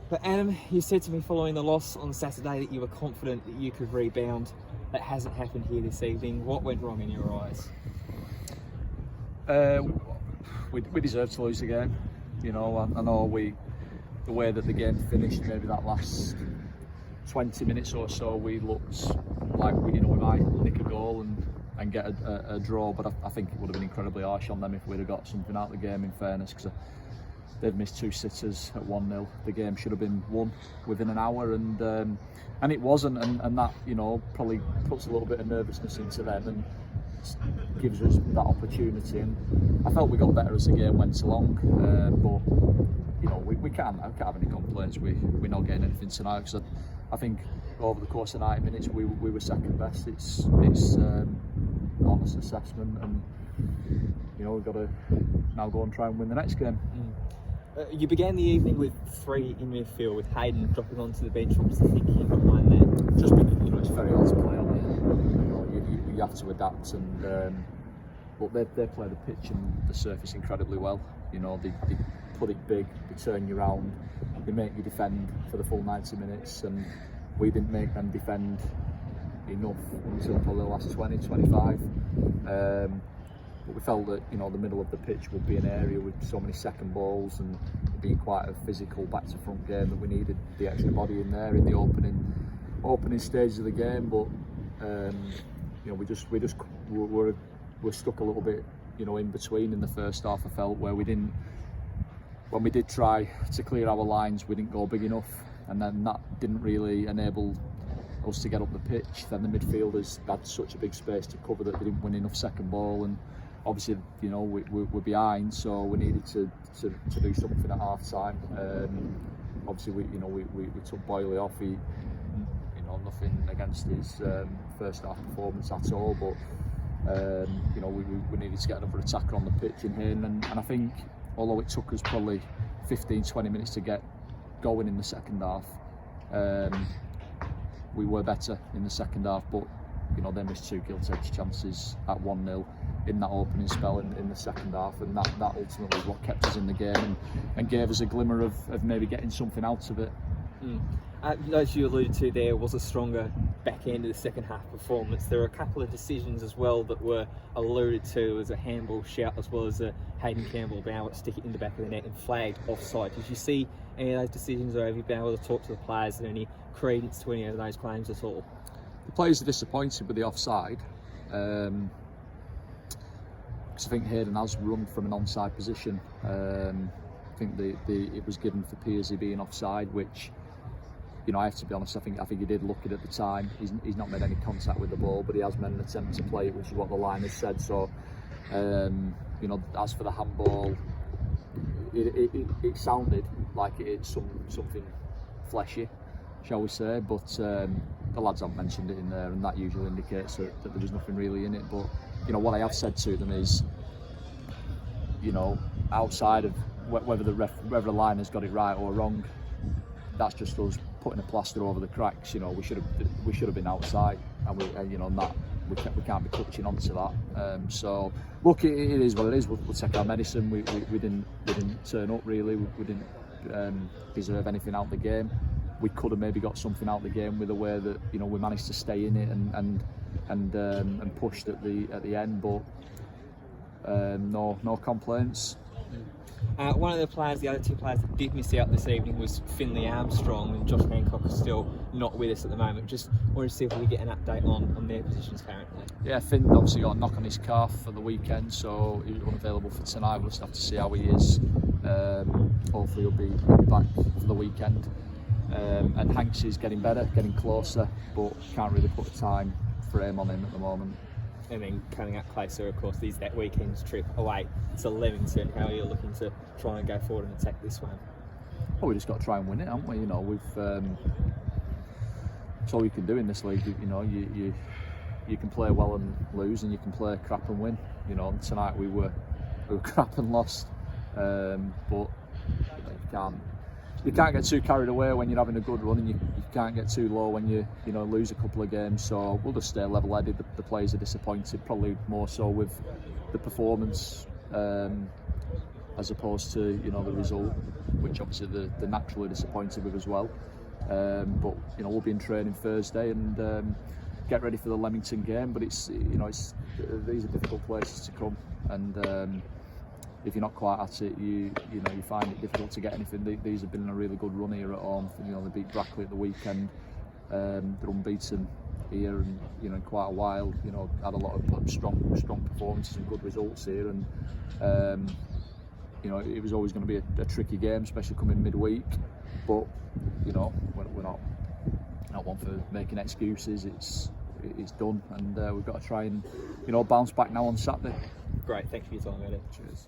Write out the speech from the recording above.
But Adam, you said to me following the loss on Saturday that you were confident that you could rebound. That hasn't happened here this evening. What went wrong in your eyes? We deserved to lose the game. You know, I know the way that the game finished, maybe that last 20 minutes or so, we looked like we might nick a goal and get a draw. But I think it would have been incredibly harsh on them if we'd have got something out of the game. In fairness, because they've missed 2 sitters at 1-0. The game should have been won within an hour, and it wasn't, and that probably puts a little bit of nervousness into them and gives us that opportunity. And I felt we got better as the game went along, but we can't have any complaints. We're not getting anything tonight, because I think over the course of 90 minutes we were second best. It's honest assessment, and we've got to now go and try and win the next game. You began the evening with 3 in midfield, with Hayden dropping onto the bench. What was the thinking behind that? Just it's very hard to play on. You have to adapt, and but they play the pitch and the surface incredibly well. They put it big, they turn you round, they make you defend for the full 90 minutes, and we didn't make them defend enough until probably the last 20-25. But we felt that the middle of the pitch would be an area with so many second balls and being quite a physical back to front game that we needed the extra body in there in the opening stages of the game. But we're stuck a little bit in between in the first half. I felt where when we did try to clear our lines, we didn't go big enough, and then that didn't really enable us to get up the pitch. Then the midfielders had such a big space to cover that they didn't win enough second ball, and obviously we're behind, so we needed to do something at half time. Obviously we took Boyley off. He nothing against his first half performance at all, but we needed to get another attacker on the pitch in here, and I think although it took us probably 15-20 minutes to get going in the second half, we were better in the second half. But they missed 2 gilt-edged chances at 1-0 in that opening spell in the second half, and that ultimately is what kept us in the game and gave us a glimmer of maybe getting something out of it. As you alluded to, there was a stronger back end of the second half performance. There were a couple of decisions as well that were alluded to as a handball shout, as well as a Hayden Campbell being able to stick it in the back of the net and flagged offside. Did you see any of those decisions, or have you been able to talk to the players and any credence to any of those claims at all? The players are disappointed with the offside, because I think Hayden has run from an onside position. I think it was given for Pearsie being offside, which I have to be honest, I think he did look at the time. He's not made any contact with the ball, but he has made an attempt to play it, which is what the line has said. So as for the handball, it sounded like it's something fleshy, shall we say, but the lads haven't mentioned it in there, and that usually indicates that there was nothing really in it. But what I have said to them is, outside of whether the line has got it right or wrong, that's just us putting a plaster over the cracks. We should have been outside, and we can't be clutching onto that. So look, it is what it is. We'll take our medicine. We didn't turn up really. We didn't deserve anything out of the game. We could have maybe got something out of the game with the way that we managed to stay in it and pushed at the end. But no complaints. One of the other 2 players that did miss out this evening was Finley Armstrong, and Josh Hancock is still not with us at the moment. Just wanted to see if we get an update on their positions currently. Yeah, Finn obviously got a knock on his calf for the weekend, so he was unavailable for tonight. We'll just have to see how he is. Hopefully he'll be back for the weekend. And Hanks is getting better, getting closer, but can't really put a time frame on him at the moment. And then coming up closer, of course, is that weekend's trip away to Leamington. How are you looking to try and go forward and attack this one? Well, we just got to try and win it, haven't we? We've it's all you can do in this league. You can play well and lose, and you can play crap and win. Tonight we were crap and lost, but you can't get too carried away when you're having a good run, and you can't get too low when you lose a couple of games. So we'll just stay level-headed. The players are disappointed, probably more so with the performance as opposed to the result, which obviously they're naturally disappointed with as well. But we'll be in training Thursday and get ready for the Leamington game. But it's these are difficult places to come, and if you're not quite at it, you find it difficult to get anything. These have been in a really good run here at home. They beat Brackley at the weekend. They're unbeaten here, and in quite a while. Had a lot of strong performances and good results here, and it was always going to be a tricky game, especially coming midweek. But we're not one for making excuses. It's done, and we've got to try and bounce back now on Saturday. Great, thank you for your time, Eddie. Cheers.